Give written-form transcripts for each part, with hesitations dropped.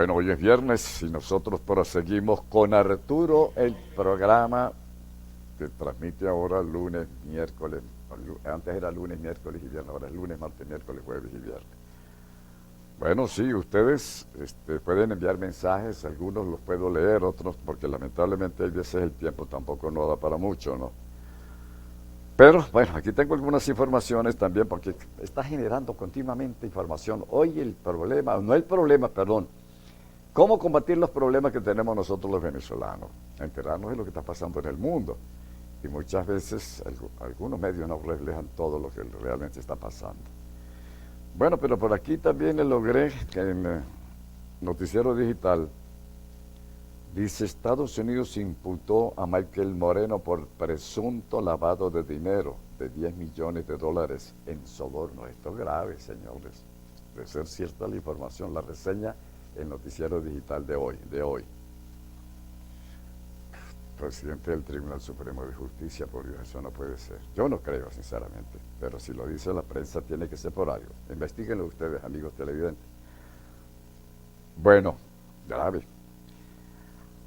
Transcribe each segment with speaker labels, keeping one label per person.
Speaker 1: Bueno, hoy es viernes y nosotros proseguimos con Arturo el programa que transmite ahora lunes, miércoles. Antes era lunes, miércoles y viernes, ahora es lunes, martes, miércoles, jueves y viernes. Bueno, sí, ustedes pueden enviar mensajes, algunos los puedo leer, otros, porque lamentablemente hay veces el tiempo tampoco no da para mucho, ¿no? Pero bueno, aquí tengo algunas informaciones también, porque está generando continuamente información. Hoy el problema, no el problema, perdón, ¿cómo combatir los problemas que tenemos nosotros los venezolanos? Enterarnos de lo que está pasando en el mundo. Y muchas veces algunos medios no reflejan todo lo que realmente está pasando. Bueno, pero por aquí también logré que en Noticiero Digital dice: Estados Unidos imputó a Michael Moreno por presunto lavado de dinero de 10 millones de dólares en soborno. Esto es grave, señores. De ser cierta la información, la reseña el Noticiero Digital de hoy. Presidente del Tribunal Supremo de Justicia, por Dios, eso no puede ser. Yo no creo, sinceramente, pero si lo dice la prensa tiene que ser por algo. Investíguenlo ustedes, amigos televidentes. Bueno, grave.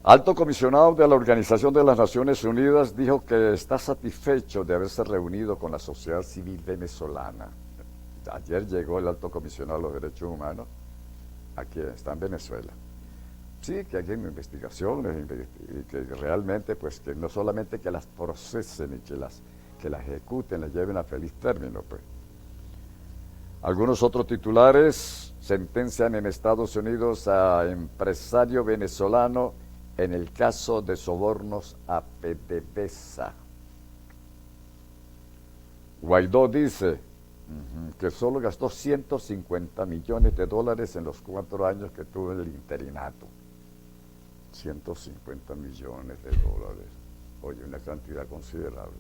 Speaker 1: Alto comisionado de la Organización de las Naciones Unidas dijo que está satisfecho de haberse reunido con la sociedad civil venezolana. Ayer llegó el alto comisionado de los derechos humanos, aquí está en Venezuela. Sí, que hay investigaciones y que realmente, pues, que no solamente que las procesen y que las ejecuten, las lleven a feliz término, pues. Algunos otros titulares: sentencian en Estados Unidos a empresario venezolano en el caso de sobornos a PDVSA. Guaidó dice que solo gastó 150 millones de dólares en los 4 años que tuvo el interinato. 150 millones de dólares. Oye, una cantidad considerable.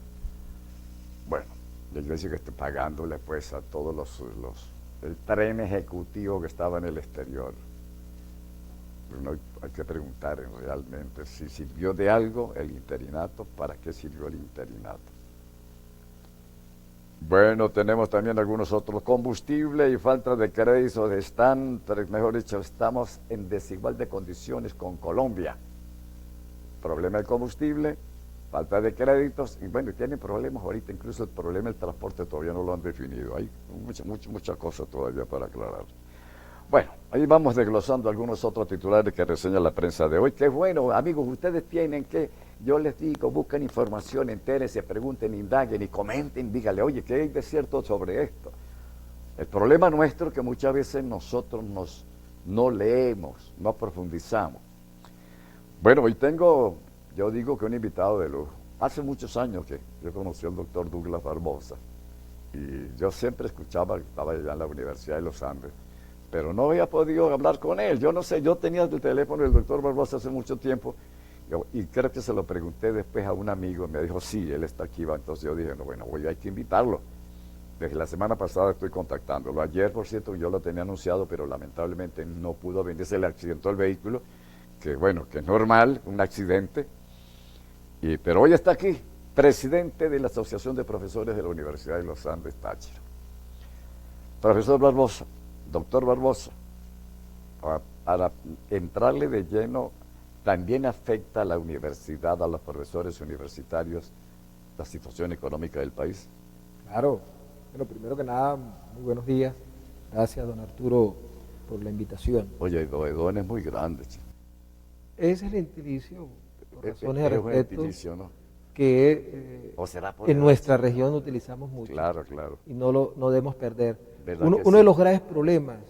Speaker 1: Bueno, la iglesia que está pagándole pues a todos el tren ejecutivo que estaba en el exterior. Uno hay que preguntar realmente si sirvió de algo el interinato, para qué sirvió el interinato. Bueno, tenemos también algunos otros. Combustible y falta de créditos mejor dicho, estamos en desigual de condiciones con Colombia. Problema de combustible, falta de créditos, y bueno, tienen problemas ahorita, incluso el problema del transporte todavía no lo han definido. Hay muchas cosas todavía para aclarar. Bueno, ahí vamos desglosando algunos otros titulares que reseña la prensa de hoy. Qué bueno, amigos, ustedes tienen que, yo les digo, busquen información, entérense, pregunten, indaguen y comenten, díganle, oye, ¿qué hay de cierto sobre esto? El problema nuestro es que muchas veces nosotros no leemos, no profundizamos. Bueno, hoy yo digo que un invitado de lujo. Hace muchos años que yo conocí al doctor Douglas Barbosa y yo siempre escuchaba, estaba allá en la Universidad de los Andes, pero no había podido hablar con él. Yo no sé, yo tenía el teléfono del doctor Barbosa hace mucho tiempo y creo que se lo pregunté después a un amigo y me dijo, sí, él está aquí. Entonces yo dije, no, bueno, hay que invitarlo. Desde la semana pasada estoy contactándolo. Ayer, por cierto, yo lo tenía anunciado, pero lamentablemente no pudo venir, se le accidentó el vehículo, que bueno, que es normal, un accidente. Pero hoy está aquí, presidente de la Asociación de Profesores de la Universidad de los Andes, Táchira. Profesor Barbosa, doctor Barbosa, para entrarle de lleno, ¿también afecta a la universidad, a los profesores universitarios, la situación económica del país?
Speaker 2: Claro. Bueno, primero que nada, muy buenos días. Gracias, don Arturo, por la invitación.
Speaker 1: Oye, Doedón es muy grande.
Speaker 2: Ese es el gentilicio, por razones de
Speaker 1: Es un
Speaker 2: respeto,
Speaker 1: gentilicio, ¿no?
Speaker 2: que
Speaker 1: ¿O será por
Speaker 2: en
Speaker 1: el
Speaker 2: nuestra
Speaker 1: acento?
Speaker 2: región utilizamos mucho.
Speaker 1: Claro, claro.
Speaker 2: Y no debemos perder.
Speaker 1: ¿Verdad
Speaker 2: Uno,
Speaker 1: que
Speaker 2: uno de
Speaker 1: sí?
Speaker 2: los graves problemas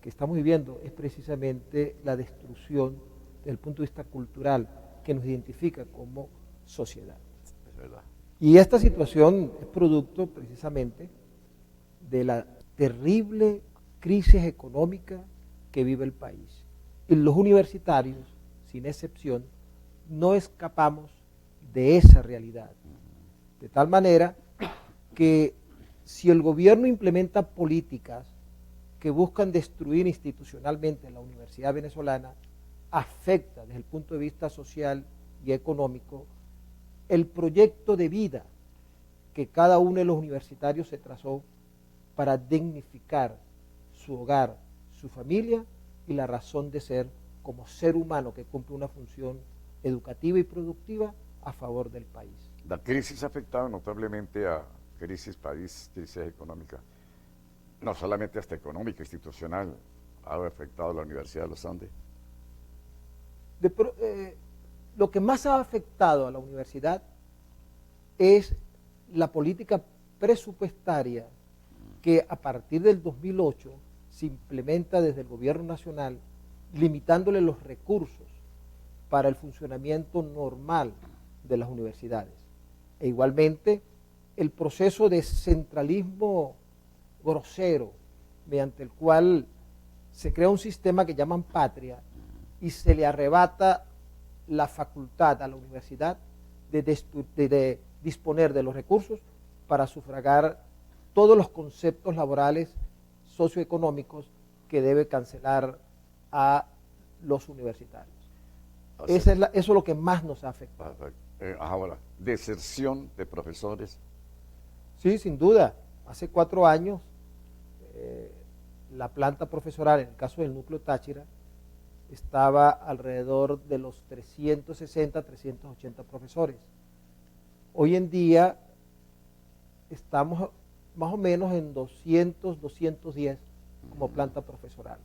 Speaker 2: que estamos viviendo es precisamente la destrucción desde el punto de vista cultural que nos identifica como sociedad.
Speaker 1: Es verdad.
Speaker 2: Y esta situación es producto precisamente de la terrible crisis económica que vive el país. Y los universitarios, sin excepción, no escapamos de esa realidad. De tal manera que si el gobierno implementa políticas que buscan destruir institucionalmente la universidad venezolana, afecta desde el punto de vista social y económico el proyecto de vida que cada uno de los universitarios se trazó para dignificar su hogar, su familia y la razón de ser como ser humano que cumple una función educativa y productiva a favor del país.
Speaker 1: La crisis ha afectado notablemente a crisis país, crisis económica, no solamente hasta económica, institucional, ha afectado a la Universidad de los Andes.
Speaker 2: Lo que más ha afectado a la universidad es la política presupuestaria que a partir del 2008 se implementa desde el gobierno nacional, limitándole los recursos para el funcionamiento normal de las universidades. E igualmente el proceso de centralismo grosero mediante el cual se crea un sistema que llaman patria y se le arrebata la facultad a la universidad de disponer de los recursos para sufragar todos los conceptos laborales socioeconómicos que debe cancelar a los universitarios. Eso es lo que más nos ha afectado.
Speaker 1: Ahora, deserción de profesores.
Speaker 2: Sí, sin duda. Hace 4 años, la planta profesoral, en el caso del núcleo Táchira, estaba alrededor de los 360, 380 profesores. Hoy en día estamos más o menos en 200, 210 como planta profesoral.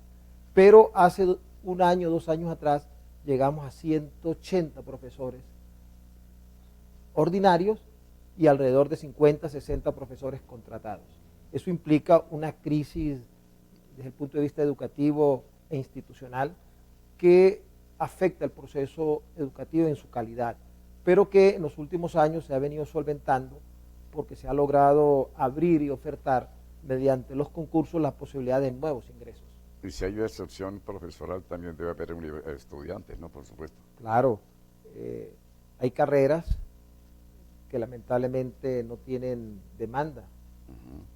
Speaker 2: Pero hace 1 año, 2 años atrás, llegamos a 180 profesores ordinarios y alrededor de 50, 60 profesores contratados. Eso implica una crisis desde el punto de vista educativo e institucional que afecta el proceso educativo en su calidad, pero que en los últimos años se ha venido solventando porque se ha logrado abrir y ofertar mediante los concursos la posibilidad de nuevos ingresos.
Speaker 1: Y si hay excepción profesoral, también debe haber estudiantes, ¿no? Por supuesto.
Speaker 2: Claro, hay carreras que lamentablemente no tienen demanda,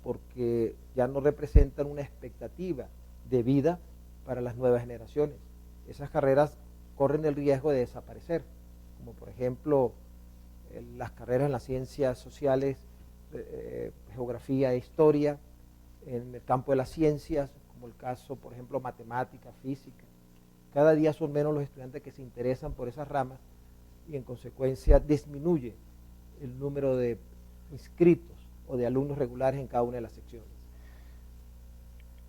Speaker 2: porque ya no representan una expectativa de vida para las nuevas generaciones. Esas carreras corren el riesgo de desaparecer, como por ejemplo las carreras en las ciencias sociales, geografía e historia, en el campo de las ciencias, como el caso, por ejemplo, matemática, física. Cada día son menos los estudiantes que se interesan por esas ramas y en consecuencia disminuye el número de inscritos o de alumnos regulares en cada una de las secciones.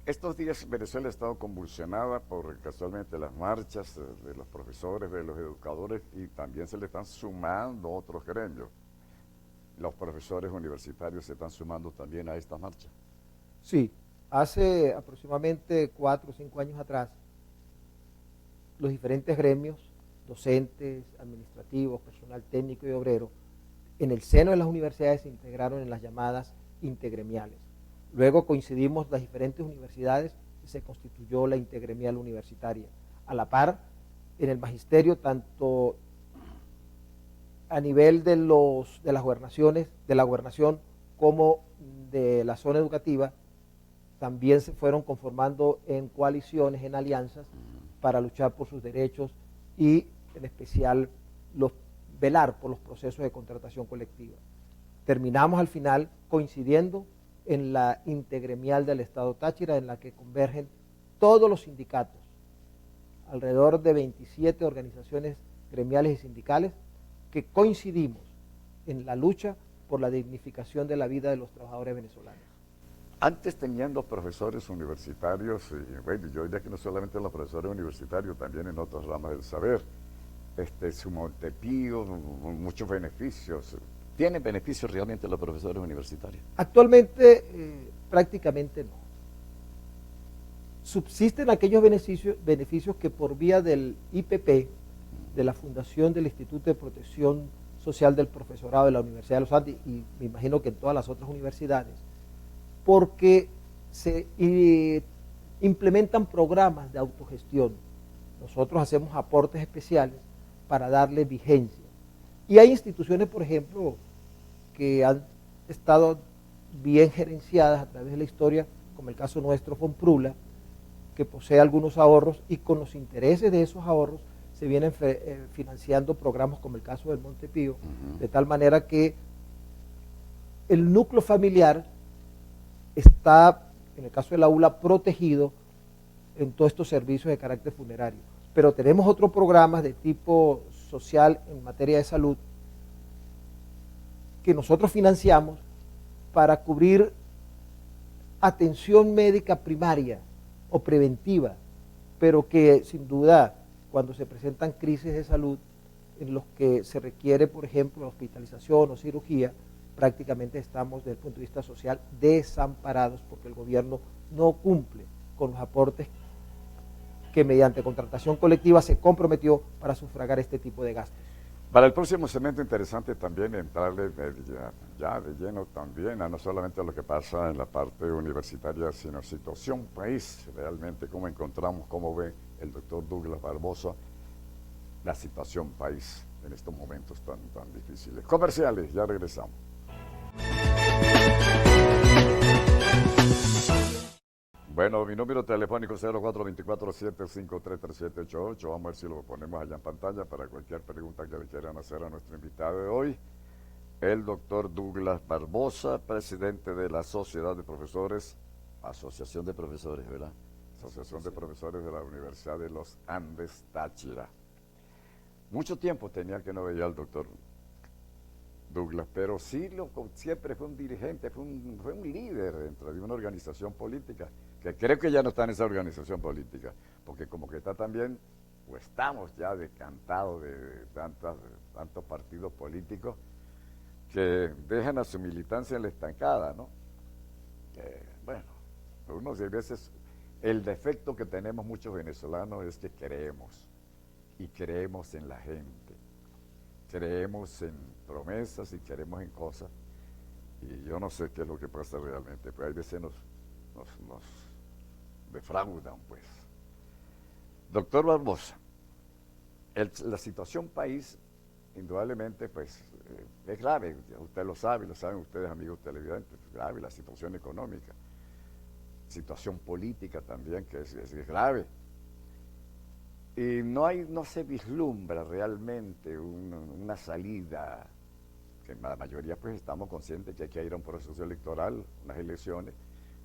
Speaker 1: Estos días Venezuela ha estado convulsionada por casualmente las marchas de los profesores, de los educadores, y también se le están sumando otros gremios. Los profesores universitarios se están sumando también a esta marcha.
Speaker 2: Sí, hace aproximadamente 4 o 5 años atrás, los diferentes gremios, docentes, administrativos, personal técnico y obrero, en el seno de las universidades se integraron en las llamadas intergremiales. Luego coincidimos las diferentes universidades y se constituyó la intergremial universitaria. A la par, en el magisterio, tanto a nivel de las gobernaciones, de la gobernación como de la zona educativa, también se fueron conformando en coaliciones, en alianzas, para luchar por sus derechos y en especial velar por los procesos de contratación colectiva. Terminamos al final coincidiendo en la intergremial del Estado Táchira, en la que convergen todos los sindicatos, alrededor de 27 organizaciones gremiales y sindicales, que coincidimos en la lucha por la dignificación de la vida de los trabajadores venezolanos.
Speaker 1: Antes tenían los profesores universitarios, y bueno, yo diría que no solamente los profesores universitarios, también en otras ramas del saber, su Montepío, muchos beneficios. ¿Tienen beneficios realmente los profesores universitarios?
Speaker 2: Actualmente prácticamente no. Subsisten aquellos beneficios que por vía del IPP, de la Fundación del Instituto de Protección Social del Profesorado de la Universidad de los Andes, y me imagino que en todas las otras universidades, porque se implementan programas de autogestión. Nosotros hacemos aportes especiales para darle vigencia. Y hay instituciones, por ejemplo, que han estado bien gerenciadas a través de la historia, como el caso nuestro, Fonprula, que posee algunos ahorros y con los intereses de esos ahorros se vienen financiando programas como el caso del Montepío, de tal manera que el núcleo familiar está, en el caso del aula, protegido en todos estos servicios de carácter funerario. pero tenemos otros programas de tipo social en materia de salud que nosotros financiamos para cubrir atención médica primaria o preventiva, pero que sin duda cuando se presentan crisis de salud en los que se requiere, por ejemplo, hospitalización o cirugía, prácticamente estamos desde el punto de vista social desamparados porque el gobierno no cumple con los aportes que mediante contratación colectiva se comprometió para sufragar este tipo de gastos.
Speaker 1: Para el próximo segmento interesante también entrarle ya de lleno también a no solamente a lo que pasa en la parte universitaria, sino situación país, realmente cómo encontramos, cómo ve el doctor Douglas Barbosa la situación país en estos momentos tan difíciles. Comerciales, ya regresamos. Bueno, mi número telefónico es 0424-753-3788. Vamos a ver si lo ponemos allá en pantalla para cualquier pregunta que le quieran hacer a nuestro invitado de hoy. El doctor Douglas Barbosa, presidente de la Sociedad de Profesores, Asociación de Profesores, ¿verdad? Asociación de Profesores de la Universidad de los Andes, Táchira. Mucho tiempo tenía que no veía al doctor Douglas, pero sí siempre fue un dirigente, fue un líder dentro de una organización política, que creo que ya no está en esa organización política, porque como que está también, o estamos ya decantados de tantos partidos políticos que dejan a su militancia en la estancada, ¿no? Bueno, unos de veces el defecto que tenemos muchos venezolanos es que creemos, y creemos en la gente. Creemos en promesas y creemos en cosas, y yo no sé qué es lo que pasa realmente, pero hay veces nos defraudan, pues. Doctor Barbosa, la situación país, indudablemente, pues, es grave, usted lo saben ustedes, amigos televidentes, es grave la situación económica, situación política también, que es grave. Y no se vislumbra realmente una salida, que la mayoría pues estamos conscientes que hay que ir a un proceso electoral, unas elecciones,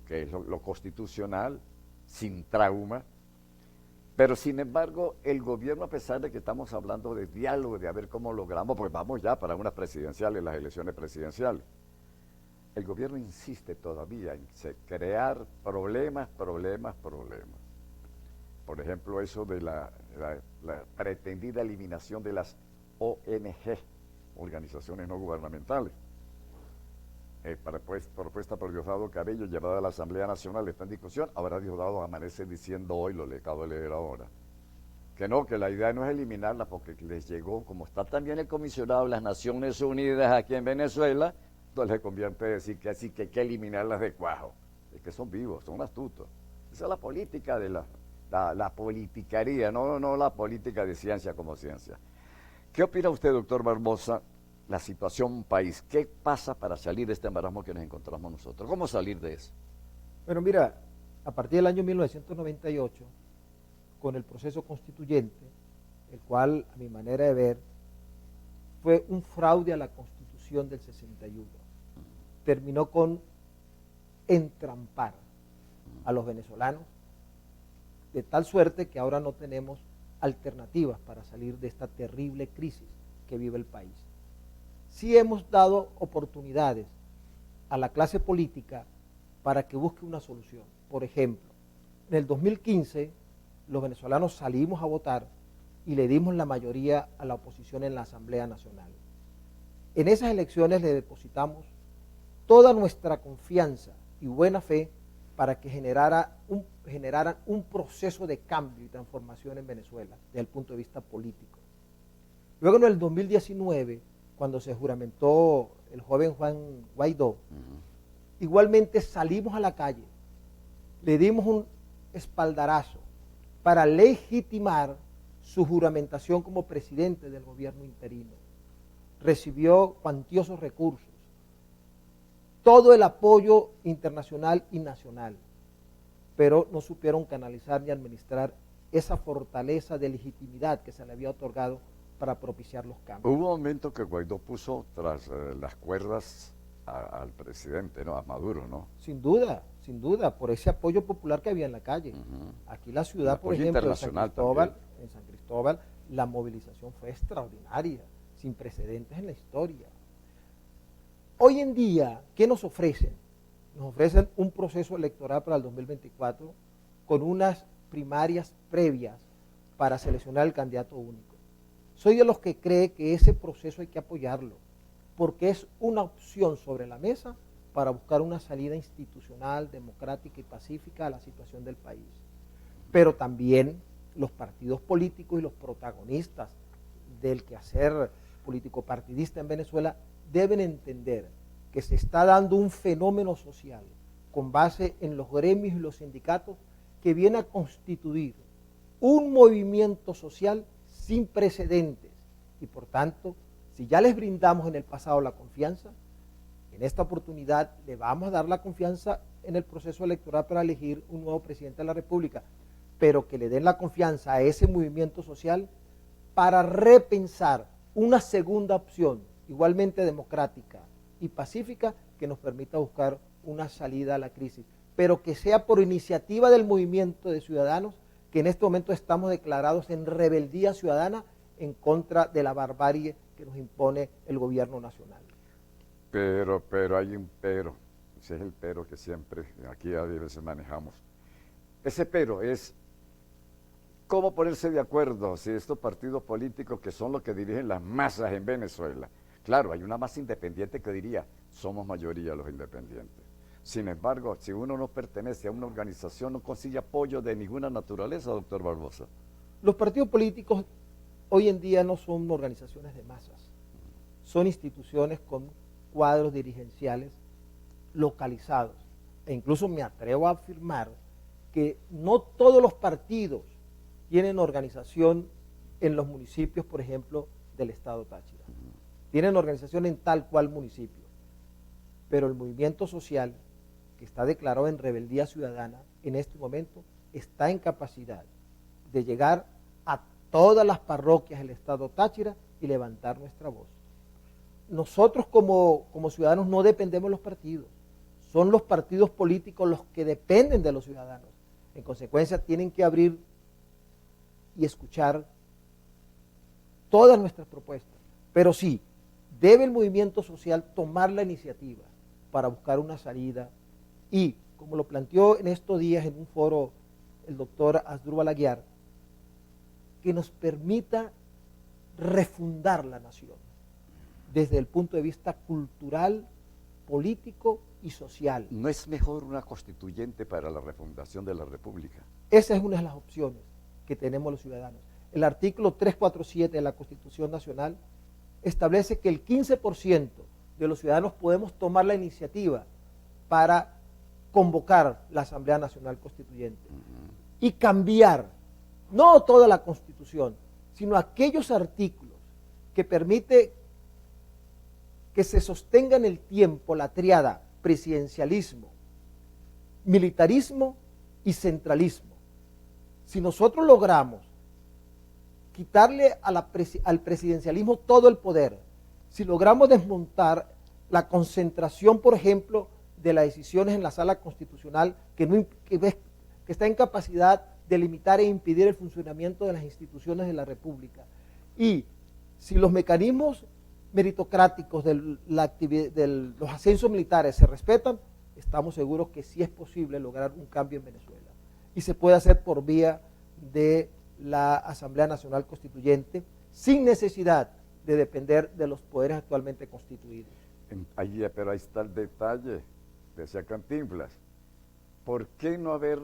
Speaker 1: que es lo constitucional, sin trauma, pero sin embargo el gobierno, a pesar de que estamos hablando de diálogo, de a ver cómo logramos, pues vamos ya para unas presidenciales, las elecciones presidenciales, el gobierno insiste todavía en crear problemas. Por ejemplo, eso de la pretendida eliminación de las ONG, organizaciones no gubernamentales. Propuesta por Diosdado Cabello, llevada a la Asamblea Nacional, está en discusión. Ahora Diosdado amanece diciendo hoy, lo le acabo de leer ahora, que no, que la idea no es eliminarla porque les llegó, como está también el comisionado de las Naciones Unidas aquí en Venezuela, entonces le convierte a decir que así que hay que eliminarlas de cuajo. Es que son vivos, son astutos. Esa es la política de la politicaría, no la política de ciencia como ciencia. ¿Qué opina usted, doctor Barbosa, la situación país? ¿Qué pasa para salir de este marasmo que nos encontramos nosotros? ¿Cómo salir de eso?
Speaker 2: Bueno, mira, a partir del año 1998, con el proceso constituyente, el cual, a mi manera de ver, fue un fraude a la Constitución del 61, terminó con entrampar a los venezolanos, de tal suerte que ahora no tenemos alternativas para salir de esta terrible crisis que vive el país. Sí hemos dado oportunidades a la clase política para que busque una solución. Por ejemplo, en el 2015 los venezolanos salimos a votar y le dimos la mayoría a la oposición en la Asamblea Nacional. En esas elecciones le depositamos toda nuestra confianza y buena fe para que generaran un proceso de cambio y transformación en Venezuela desde el punto de vista político. Luego en el 2019, cuando se juramentó el joven Juan Guaidó, igualmente salimos a la calle, le dimos un espaldarazo para legitimar su juramentación como presidente del gobierno interino. Recibió cuantiosos recursos, todo el apoyo internacional y nacional, pero no supieron canalizar ni administrar esa fortaleza de legitimidad que se le había otorgado para propiciar los cambios.
Speaker 1: Hubo un momento que Guaidó puso tras las cuerdas al presidente, ¿no? A Maduro, ¿no?
Speaker 2: Sin duda, sin duda, por ese apoyo popular que había en la calle. Aquí la ciudad, por ejemplo, en San Cristóbal, la movilización fue extraordinaria, sin precedentes en la historia. Hoy en día, ¿qué nos ofrecen? Nos ofrecen un proceso electoral para el 2024 con unas primarias previas para seleccionar el candidato único. Soy de los que cree que ese proceso hay que apoyarlo, porque es una opción sobre la mesa para buscar una salida institucional, democrática y pacífica a la situación del país. Pero también los partidos políticos y los protagonistas del quehacer político-partidista en Venezuela deben entender que se está dando un fenómeno social con base en los gremios y los sindicatos que viene a constituir un movimiento social sin precedentes y por tanto, si ya les brindamos en el pasado la confianza, en esta oportunidad le vamos a dar la confianza en el proceso electoral para elegir un nuevo presidente de la República, pero que le den la confianza a ese movimiento social para repensar una segunda opción igualmente democrática y pacífica que nos permita buscar una salida a la crisis, pero que sea por iniciativa del movimiento de ciudadanos que en este momento estamos declarados en rebeldía ciudadana en contra de la barbarie que nos impone el gobierno nacional.
Speaker 1: Pero hay un pero, ese es el pero que siempre aquí a veces manejamos. Ese pero es cómo ponerse de acuerdo si estos partidos políticos que son los que dirigen las masas en Venezuela. Claro, hay una masa independiente que diría, somos mayoría los independientes. Sin embargo, si uno no pertenece a una organización, no consigue apoyo de ninguna naturaleza, doctor Barbosa.
Speaker 2: Los partidos políticos hoy en día no son organizaciones de masas, son instituciones con cuadros dirigenciales localizados. E incluso me atrevo a afirmar que no todos los partidos tienen organización en los municipios, por ejemplo, del estado Táchira. Tienen organización en tal cual municipio. Pero el movimiento social, que está declarado en rebeldía ciudadana, en este momento está en capacidad de llegar a todas las parroquias del estado Táchira y levantar nuestra voz. Nosotros como ciudadanos no dependemos de los partidos, son los partidos políticos los que dependen de los ciudadanos. En consecuencia, tienen que abrir y escuchar todas nuestras propuestas. Pero sí, debe el movimiento social tomar la iniciativa para buscar una salida y, como lo planteó en estos días en un foro el doctor Asdrúbal Aguiar, que nos permita refundar la nación desde el punto de vista cultural, político y social.
Speaker 1: ¿No es mejor una constituyente para la refundación de la República?
Speaker 2: Esa es una de las opciones que tenemos los ciudadanos. El artículo 347 de la Constitución Nacional establece que el 15% de los ciudadanos podemos tomar la iniciativa para convocar la Asamblea Nacional Constituyente y cambiar, no toda la Constitución, sino aquellos artículos que permite que se sostenga en el tiempo la triada presidencialismo, militarismo y centralismo. Si nosotros logramos quitarle al presidencialismo todo el poder, si logramos desmontar la concentración, por ejemplo, de las decisiones en la sala constitucional, que está en capacidad de limitar e impedir el funcionamiento de las instituciones de la República, y si los mecanismos meritocráticos de los ascensos militares se respetan, estamos seguros que sí es posible lograr un cambio en Venezuela. Y se puede hacer por vía de la Asamblea Nacional Constituyente, sin necesidad de depender de los poderes actualmente constituidos.
Speaker 1: Pero ahí está el detalle, decía Cantinflas. ¿Por qué no haber,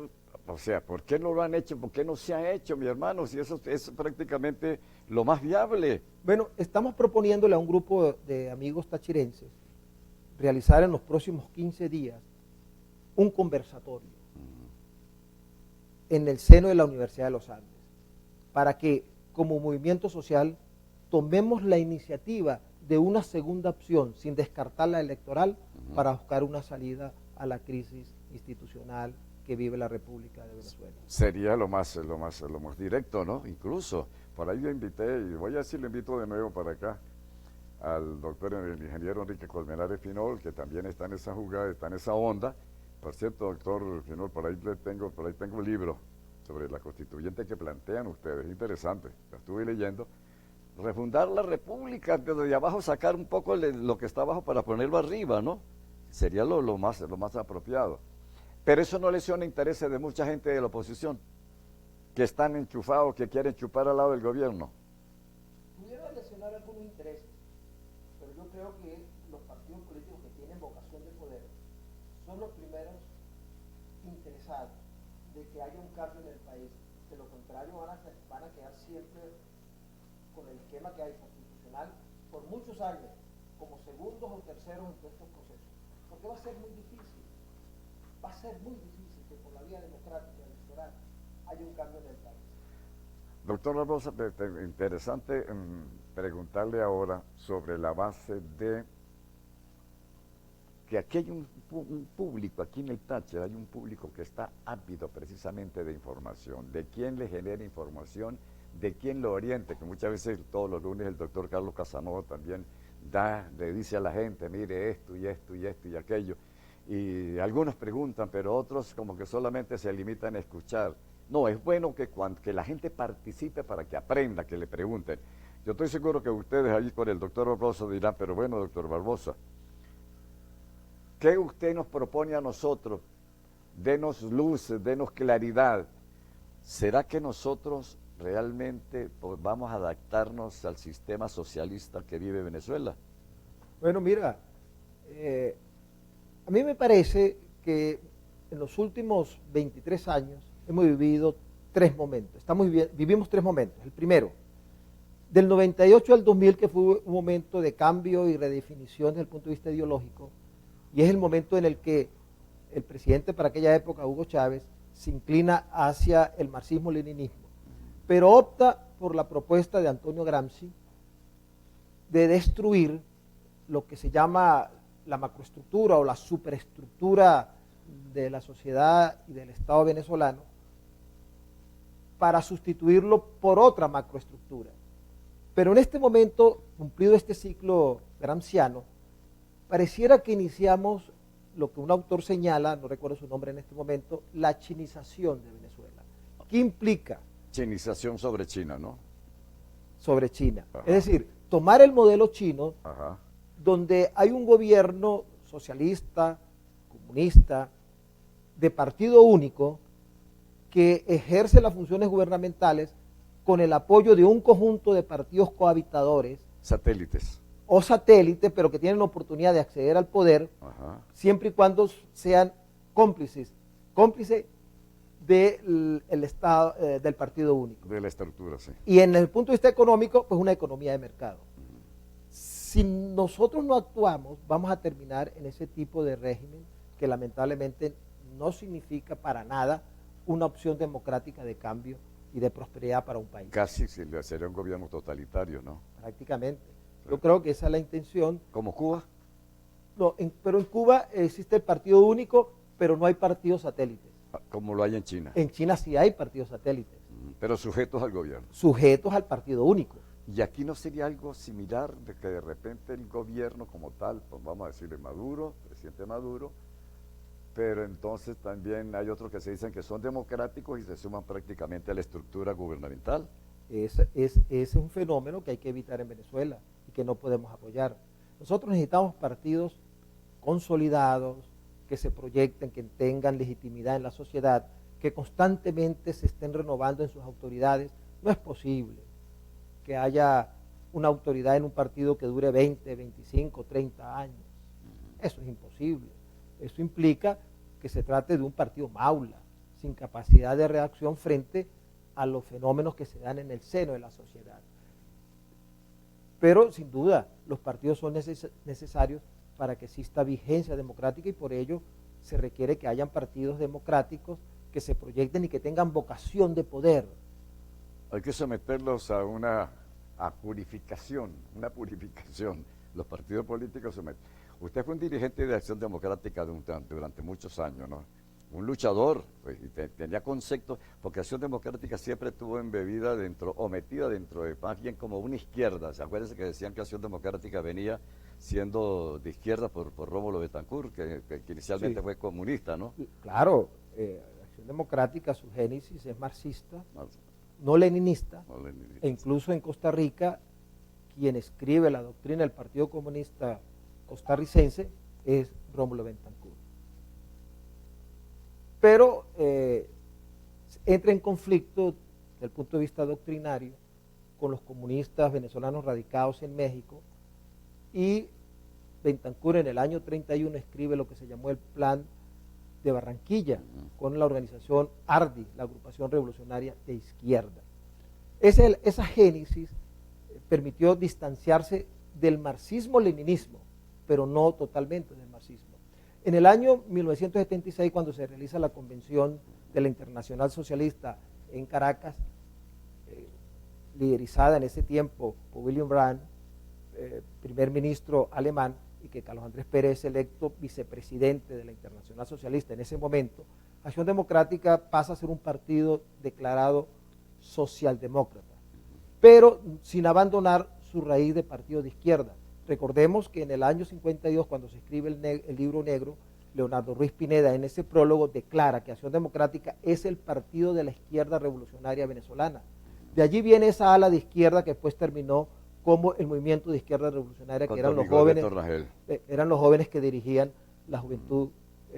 Speaker 1: por qué no lo han hecho? ¿Por qué no se ha hecho, mi hermano? Si eso es prácticamente lo más viable.
Speaker 2: Bueno, estamos proponiéndole a un grupo de amigos tachirenses realizar en los próximos 15 días un conversatorio en el seno de la Universidad de los Andes, para que como movimiento social tomemos la iniciativa de una segunda opción, sin descartar la electoral, para buscar una salida a la crisis institucional que vive la República de Venezuela.
Speaker 1: Sería lo más directo, ¿no? Incluso, por ahí lo invité, y voy a decir, lo invito de nuevo para acá, al doctor, el ingeniero Enrique Colmenares Pinol, que también está en esa jugada, está en esa onda, Por cierto, doctor Finol, por ahí tengo un libro sobre la constituyente que plantean ustedes, interesante, lo estuve leyendo. Refundar la república, desde abajo sacar un poco lo que está abajo para ponerlo arriba, ¿no? Sería lo más apropiado. Pero eso no lesiona intereses de mucha gente de la oposición, que están enchufados, que quieren chupar al lado del gobierno.
Speaker 2: Pudiera lesionar algunos intereses, pero yo creo que los partidos políticos que tienen vocación de poder son los primeros interesados de que haya un cambio en el país. De lo contrario van a quedar siempre con el esquema que hay constitucional por muchos años, como segundos o terceros en todos estos procesos. Porque va a ser muy difícil que por la vía democrática electoral haya un cambio en el país.
Speaker 1: Doctor Barbosa, interesante preguntarle ahora sobre la base de que aquí hay un público, aquí en el Táchira hay un público que está ávido precisamente de información, de quién le genera información, de quién lo oriente, que muchas veces todos los lunes el doctor Carlos Casanova también le dice a la gente, mire esto y esto y esto y aquello, y algunos preguntan, pero otros como que solamente se limitan a escuchar. No, es bueno que la gente participe para que aprenda, que le pregunten. Yo estoy seguro que ustedes allí con el doctor Barbosa dirán, pero bueno, doctor Barbosa, ¿qué usted nos propone a nosotros? Denos luz, denos claridad. ¿Será que nosotros realmente vamos a adaptarnos al sistema socialista que vive Venezuela?
Speaker 2: Bueno, mira, a mí me parece que en los últimos 23 años hemos vivido tres momentos. Vivimos tres momentos. El primero, del 98 al 2000, que fue un momento de cambio y redefinición desde el punto de vista ideológico, y es el momento en el que el presidente para aquella época, Hugo Chávez, se inclina hacia el marxismo-leninismo, pero opta por la propuesta de Antonio Gramsci de destruir lo que se llama la macroestructura o la superestructura de la sociedad y del Estado venezolano para sustituirlo por otra macroestructura. Pero en este momento, cumplido este ciclo gramsciano, pareciera que iniciamos lo que un autor señala, no recuerdo su nombre en este momento, la chinización de Venezuela. ¿Qué implica?
Speaker 1: Chinización sobre China, ¿no?
Speaker 2: Sobre China.
Speaker 1: Ajá.
Speaker 2: Es decir, tomar el modelo chino,
Speaker 1: Ajá,
Speaker 2: donde hay un gobierno socialista, comunista, de partido único, que ejerce las funciones gubernamentales con el apoyo de un conjunto de partidos cohabitadores.
Speaker 1: satélites.
Speaker 2: O satélites, pero que tienen la oportunidad de acceder al poder,
Speaker 1: Ajá.
Speaker 2: siempre y cuando sean cómplices del Estado, del partido único.
Speaker 1: De la estructura, sí.
Speaker 2: Y en el punto de vista económico, pues una economía de mercado. Si nosotros no actuamos, vamos a terminar en ese tipo de régimen que lamentablemente no significa para nada una opción democrática de cambio y de prosperidad para un país.
Speaker 1: Casi sería un gobierno totalitario, ¿no?
Speaker 2: Prácticamente. Yo creo que esa es la intención.
Speaker 1: ¿Como Cuba?
Speaker 2: No, pero en Cuba existe el partido único, pero no hay partidos satélites.
Speaker 1: Como lo hay en China.
Speaker 2: En China sí hay partidos satélites.
Speaker 1: Pero sujetos al gobierno.
Speaker 2: Sujetos al partido único.
Speaker 1: ¿Y aquí no sería algo similar de que de repente el gobierno como tal, pues vamos a decirle Maduro, presidente Maduro, pero entonces también hay otros que se dicen que son democráticos y se suman prácticamente a la estructura gubernamental?
Speaker 2: Ese es un fenómeno que hay que evitar en Venezuela y que no podemos apoyar. Nosotros necesitamos partidos consolidados, que se proyecten, que tengan legitimidad en la sociedad, que constantemente se estén renovando en sus autoridades. No es posible que haya una autoridad en un partido que dure 20, 25, 30 años. Eso es imposible. Eso implica que se trate de un partido maula, sin capacidad de reacción frente a los fenómenos que se dan en el seno de la sociedad. Pero, sin duda, los partidos son necesarios para que exista vigencia democrática y por ello se requiere que hayan partidos democráticos que se proyecten y que tengan vocación de poder.
Speaker 1: Hay que someterlos a una purificación. Los partidos políticos someten. Usted fue un dirigente de Acción Democrática durante muchos años, ¿no? Un luchador, pues, y tenía conceptos, porque Acción Democrática siempre estuvo embebida dentro, o metida dentro de más bien como una izquierda. ¿Se acuerdan que decían que Acción Democrática venía siendo de izquierda por Rómulo Betancourt, que inicialmente
Speaker 2: Sí.
Speaker 1: fue comunista, ¿no?
Speaker 2: Claro, Acción Democrática, su génesis es marxista,
Speaker 1: No,
Speaker 2: no leninista,
Speaker 1: no le-
Speaker 2: e incluso en Costa Rica, quien escribe la doctrina del Partido Comunista costarricense es Rómulo Betancourt. Pero entra en conflicto desde el punto de vista doctrinario con los comunistas venezolanos radicados en México, y Betancourt en el año 31 escribe lo que se llamó el Plan de Barranquilla con la organización ARDI, la Agrupación Revolucionaria de Izquierda. Esa génesis permitió distanciarse del marxismo-leninismo, pero no totalmente del marxismo. En el año 1976, cuando se realiza la convención de la Internacional Socialista en Caracas, liderizada en ese tiempo por William Brandt, primer ministro alemán, y que Carlos Andrés Pérez, electo vicepresidente de la Internacional Socialista en ese momento, Acción Democrática pasa a ser un partido declarado socialdemócrata, pero sin abandonar su raíz de partido de izquierda. Recordemos que en el año 52, cuando se escribe el libro negro, Leonardo Ruiz Pineda en ese prólogo declara que Acción Democrática es el partido de la izquierda revolucionaria venezolana. De allí viene esa ala de izquierda que después terminó como el movimiento de izquierda revolucionaria, que eran los jóvenes que dirigían la juventud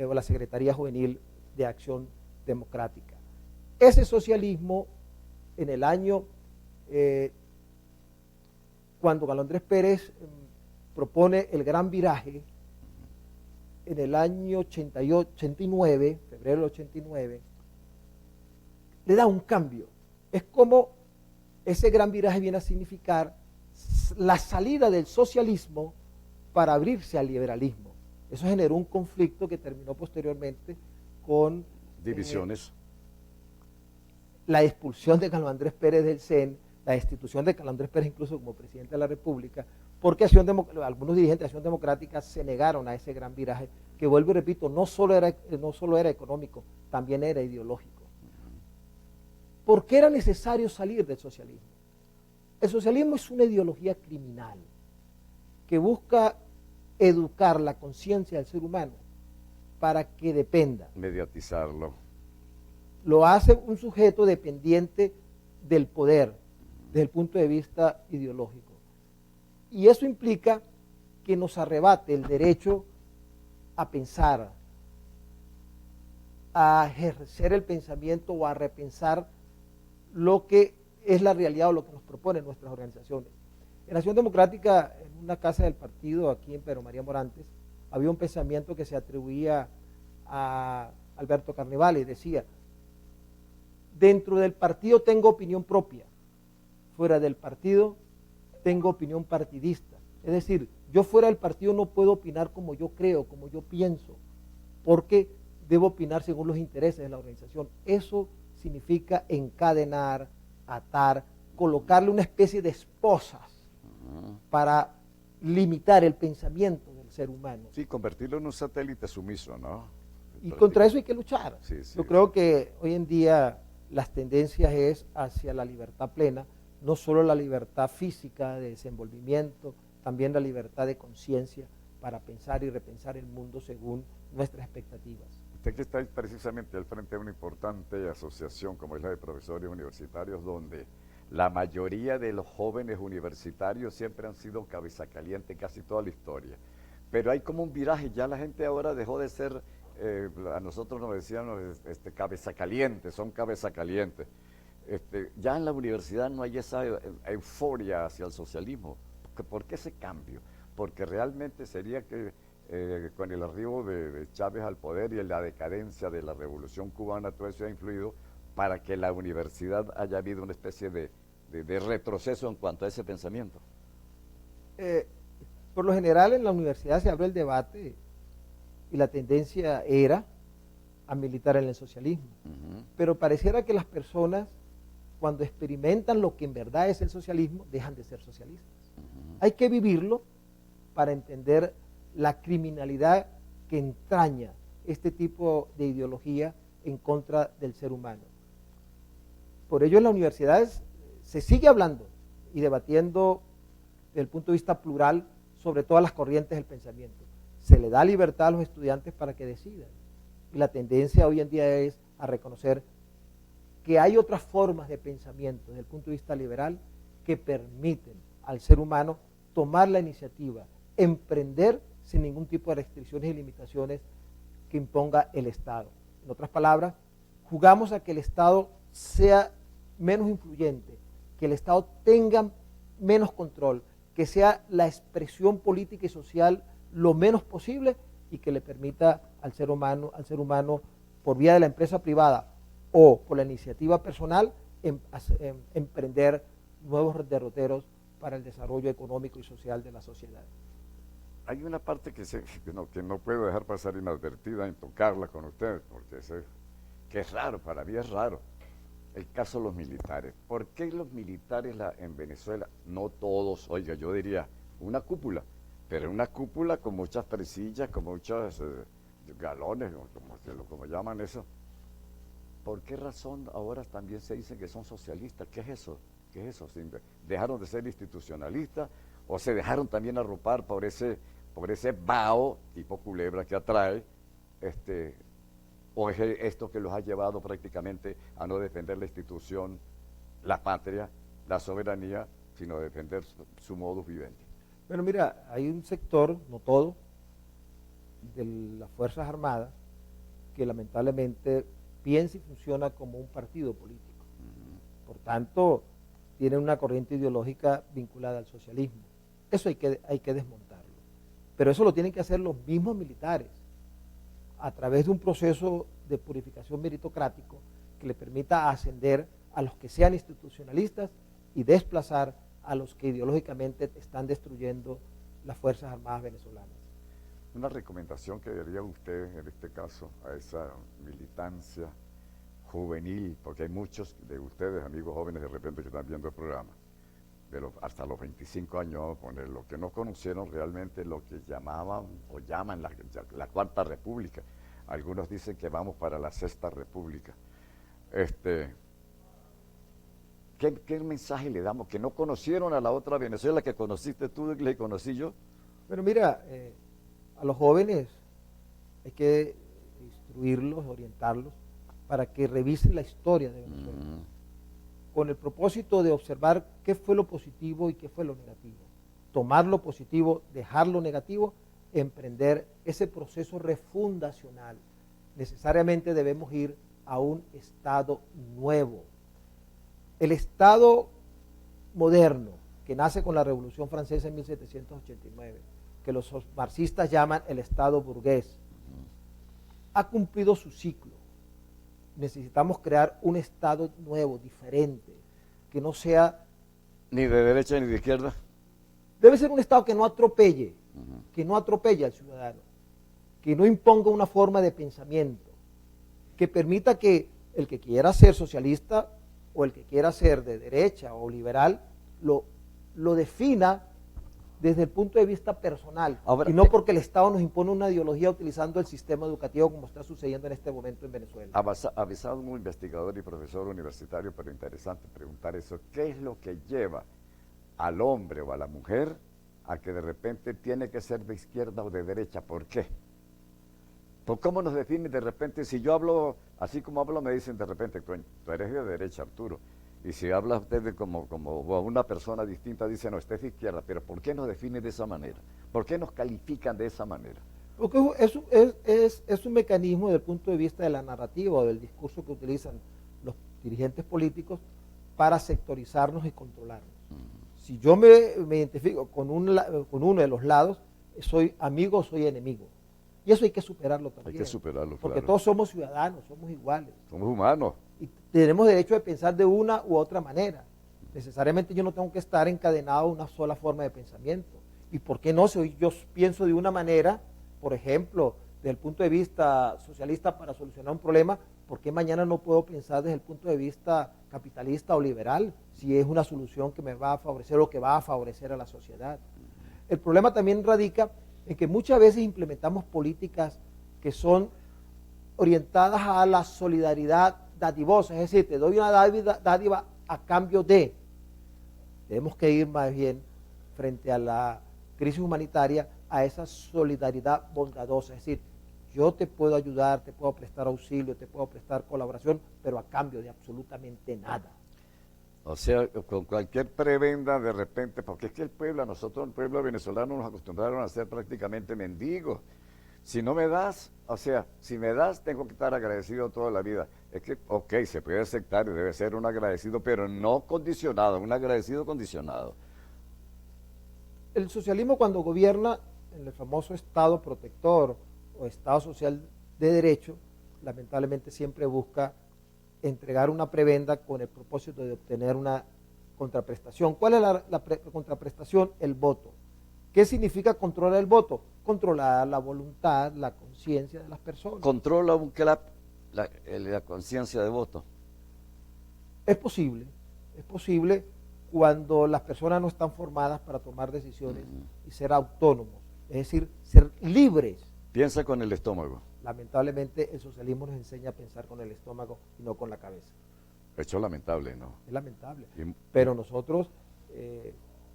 Speaker 2: o la Secretaría Juvenil de Acción Democrática. Ese socialismo en el año, cuando Carlos Andrés Pérez propone el gran viraje, en el año 89, febrero del 89, le da un cambio. Es como ese gran viraje viene a significar la salida del socialismo para abrirse al liberalismo. Eso generó un conflicto que terminó posteriormente con
Speaker 1: divisiones.
Speaker 2: La expulsión de Carlos Andrés Pérez del CEN, la destitución de Carlos Andrés Pérez incluso como presidente de la República, porque algunos dirigentes de Acción Democrática se negaron a ese gran viraje, que vuelvo y repito, no solo era económico, también era ideológico. ¿Por qué era necesario salir del socialismo? El socialismo es una ideología criminal que busca educar la conciencia del ser humano para que dependa.
Speaker 1: Mediatizarlo.
Speaker 2: Lo hace un sujeto dependiente del poder desde el punto de vista ideológico. Y eso implica que nos arrebate el derecho a pensar, a ejercer el pensamiento o a repensar lo que es la realidad o lo que nos proponen nuestras organizaciones. En Acción Democrática, en una casa del partido aquí en Pedro María Morantes, había un pensamiento que se atribuía a Alberto Carnevale, y decía: dentro del partido tengo opinión propia, fuera del partido tengo opinión partidista. Es decir, yo fuera del partido no puedo opinar como yo creo, como yo pienso, porque debo opinar según los intereses de la organización. Eso significa encadenar, atar, colocarle una especie de esposas para limitar el pensamiento del ser humano.
Speaker 1: Sí, convertirlo en un satélite sumiso, ¿no?
Speaker 2: Y contra eso hay que luchar.
Speaker 1: Sí.
Speaker 2: Yo creo que hoy en día las tendencias es hacia la libertad plena, no solo la libertad física de desenvolvimiento, también la libertad de conciencia para pensar y repensar el mundo según nuestras expectativas.
Speaker 1: Usted que está precisamente al frente de una importante asociación como es la de profesores universitarios, donde la mayoría de los jóvenes universitarios siempre han sido cabeza caliente casi toda la historia. Pero hay como un viraje, ya la gente ahora dejó de ser, a nosotros nos decían cabeza caliente, son cabeza caliente. Ya en la universidad no hay esa euforia hacia el socialismo. ¿Por qué ese cambio? Porque realmente sería que con el arribo de Chávez al poder y la decadencia de la revolución cubana, todo eso ha influido para que la universidad haya habido una especie de retroceso en cuanto a ese pensamiento.
Speaker 2: Por lo general en la universidad se abrió el debate y la tendencia era a militar en el socialismo. Pero pareciera que las personas, cuando experimentan lo que en verdad es el socialismo, dejan de ser socialistas. Hay que vivirlo para entender la criminalidad que entraña este tipo de ideología en contra del ser humano. Por ello en las universidades se sigue hablando y debatiendo desde el punto de vista plural sobre todas las corrientes del pensamiento. Se le da libertad a los estudiantes para que decidan. Y la tendencia hoy en día es a reconocer que hay otras formas de pensamiento desde el punto de vista liberal que permiten al ser humano tomar la iniciativa, emprender sin ningún tipo de restricciones y limitaciones que imponga el Estado. En otras palabras, jugamos a que el Estado sea menos influyente, que el Estado tenga menos control, que sea la expresión política y social lo menos posible y que le permita al ser humano por vía de la empresa privada o por la iniciativa personal emprender nuevos derroteros para el desarrollo económico y social de la sociedad.
Speaker 1: Hay una parte que no puedo dejar pasar inadvertida en tocarla con ustedes, porque que es raro, para mí es raro. El caso de los militares. ¿Por qué los militares en Venezuela, no todos, oiga, yo diría una cúpula, pero una cúpula con muchas presillas, con muchos galones, como llaman eso? ¿Por qué razón ahora también se dicen que son socialistas? ¿Qué es eso? ¿Qué es eso? ¿Dejaron de ser institucionalistas o se dejaron también arropar por ese vaho tipo culebra que atrae, o es esto que los ha llevado prácticamente a no defender la institución, la patria, la soberanía, sino a defender su modus vivendi?
Speaker 2: Bueno, mira, hay un sector, no todo, de las Fuerzas Armadas que lamentablemente piensa y funciona como un partido político. Por tanto, tiene una corriente ideológica vinculada al socialismo. Eso hay que desmontarlo. Pero eso lo tienen que hacer los mismos militares a través de un proceso de purificación meritocrático que le permita ascender a los que sean institucionalistas y desplazar a los que ideológicamente están destruyendo las Fuerzas Armadas venezolanas.
Speaker 1: Una recomendación que daría usted en este caso a esa militancia juvenil, porque hay muchos de ustedes, amigos jóvenes, de repente que están viendo el programa, hasta los 25 años, vamos a poner, los que no conocieron realmente lo que llamaban o llaman la Cuarta República. Algunos dicen que vamos para la Sexta República. ¿Qué mensaje le damos? Que no conocieron a la otra Venezuela que conociste tú y que le conocí yo.
Speaker 2: Bueno, mira, a los jóvenes hay que instruirlos, orientarlos, para que revisen la historia de Venezuela, con el propósito de observar qué fue lo positivo y qué fue lo negativo. Tomar lo positivo, dejar lo negativo, emprender ese proceso refundacional. Necesariamente debemos ir a un Estado nuevo. El Estado moderno, que nace con la Revolución Francesa en 1789, que los marxistas llaman el Estado burgués, ha cumplido su ciclo. Necesitamos crear un Estado nuevo, diferente, que no sea...
Speaker 1: Ni de derecha ni de izquierda.
Speaker 2: Debe ser un Estado que no atropelle, que no atropelle al ciudadano, que no imponga una forma de pensamiento, que permita que el que quiera ser socialista o el que quiera ser de derecha o liberal lo defina desde el punto de vista personal, y no porque el Estado nos impone una ideología utilizando el sistema educativo como está sucediendo en este momento en Venezuela.
Speaker 1: Avisado un investigador y profesor universitario, pero interesante preguntar eso. ¿Qué es lo que lleva al hombre o a la mujer a que de repente tiene que ser de izquierda o de derecha? ¿Por qué? ¿Por cómo nos definen de repente? Si yo hablo, así como hablo, me dicen de repente, tú eres de derecha, Arturo. Y si habla usted como una persona distinta, dice, no, usted es de izquierda. Pero ¿por qué nos define de esa manera? ¿Por qué nos califican de esa manera?
Speaker 2: Porque es un mecanismo desde el punto de vista de la narrativa o del discurso que utilizan los dirigentes políticos para sectorizarnos y controlarnos. Si yo me identifico con uno de los lados, soy amigo o soy enemigo. Y eso hay que superarlo también.
Speaker 1: Hay que superarlo,
Speaker 2: porque
Speaker 1: claro.
Speaker 2: todos somos ciudadanos, somos iguales.
Speaker 1: Somos humanos.
Speaker 2: Y tenemos derecho de pensar de una u otra manera. Necesariamente yo no tengo que estar encadenado a una sola forma de pensamiento. ¿Y por qué no? Si yo pienso de una manera, por ejemplo, desde el punto de vista socialista para solucionar un problema, ¿por qué mañana no puedo pensar desde el punto de vista capitalista o liberal si es una solución que me va a favorecer o que va a favorecer a la sociedad? El problema también radica en que muchas veces implementamos políticas que son orientadas a la solidaridad dadivosa, es decir, te doy una dádiva a cambio de. Tenemos que ir más bien frente a la crisis humanitaria a esa solidaridad bondadosa, es decir, yo te puedo ayudar, te puedo prestar auxilio, te puedo prestar colaboración, pero a cambio de absolutamente nada.
Speaker 1: O sea, con cualquier prebenda de repente, porque es que el pueblo, a nosotros el pueblo venezolano nos acostumbraron a ser prácticamente mendigos. Si no me das, o sea, si me das, tengo que estar agradecido toda la vida. Es que, ok, se puede aceptar y debe ser un agradecido, pero no condicionado, un agradecido condicionado.
Speaker 2: El socialismo cuando gobierna en el famoso Estado protector o Estado social de derecho, lamentablemente siempre busca entregar una prebenda con el propósito de obtener una contraprestación. ¿Cuál es la contraprestación? El voto. ¿Qué significa controlar el voto? Controlar la voluntad, la conciencia de las personas.
Speaker 1: ¿Controla un CLAP la conciencia de voto?
Speaker 2: Es posible cuando las personas no están formadas para tomar decisiones y ser autónomos, es decir, ser libres.
Speaker 1: Piensa con el estómago.
Speaker 2: Lamentablemente el socialismo nos enseña a pensar con el estómago y no con la cabeza.
Speaker 1: Hecho lamentable, ¿no?
Speaker 2: Es lamentable. Pero nosotros,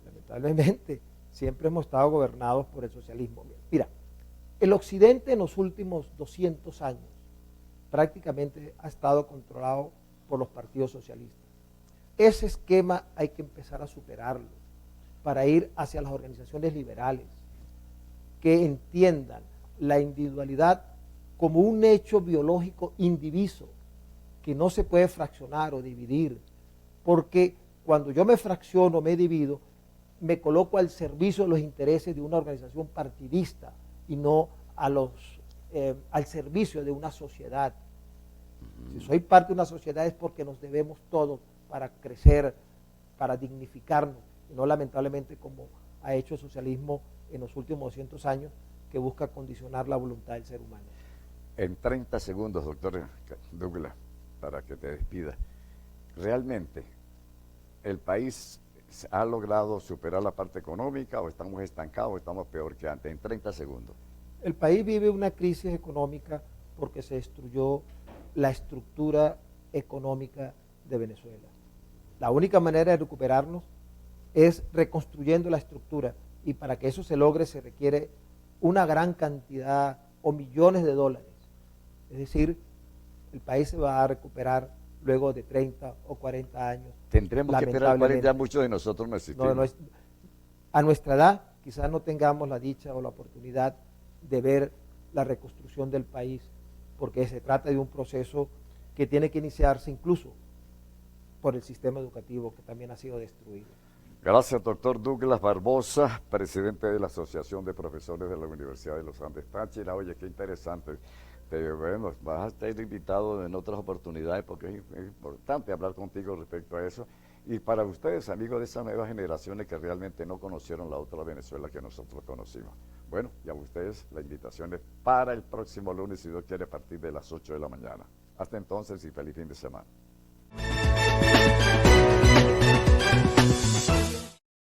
Speaker 2: lamentablemente, siempre hemos estado gobernados por el socialismo. Mira, el occidente en los últimos 200 años prácticamente ha estado controlado por los partidos socialistas. Ese esquema hay que empezar a superarlo para ir hacia las organizaciones liberales que entiendan la individualidad como un hecho biológico indiviso que no se puede fraccionar o dividir, porque cuando yo me fracciono, me divido, me coloco al servicio de los intereses de una organización partidista y no al servicio de una sociedad. Si soy parte de una sociedad es porque nos debemos todos para crecer, para dignificarnos, y no lamentablemente como ha hecho el socialismo en los últimos 200 años, que busca condicionar la voluntad del ser humano.
Speaker 1: En 30 segundos, doctor Douglas, para que te despida. ¿Realmente el país ha logrado superar la parte económica o estamos estancados o estamos peor que antes? En 30 segundos.
Speaker 2: El país vive una crisis económica porque se destruyó la estructura económica de Venezuela. La única manera de recuperarnos es reconstruyendo la estructura, y para que eso se logre se requiere una gran cantidad o millones de dólares. Es decir, el país se va a recuperar luego de 30 o 40 años.
Speaker 1: Tendremos que esperar 40 años, muchos de nosotros no existimos.
Speaker 2: A nuestra edad quizás no tengamos la dicha o la oportunidad de ver la reconstrucción del país, porque se trata de un proceso que tiene que iniciarse incluso por el sistema educativo que también ha sido destruido.
Speaker 1: Gracias, doctor Douglas Barbosa, presidente de la Asociación de Profesores de la Universidad de los Andes Táchira. Oye, qué interesante. Bueno, vas a estar invitado en otras oportunidades porque es importante hablar contigo respecto a eso. Y para ustedes, amigos de esas nuevas generaciones que realmente no conocieron la otra Venezuela que nosotros conocimos. Bueno, y a ustedes la invitación es para el próximo lunes, si Dios quiere, a partir de las 8 de la mañana. Hasta entonces y feliz fin de semana.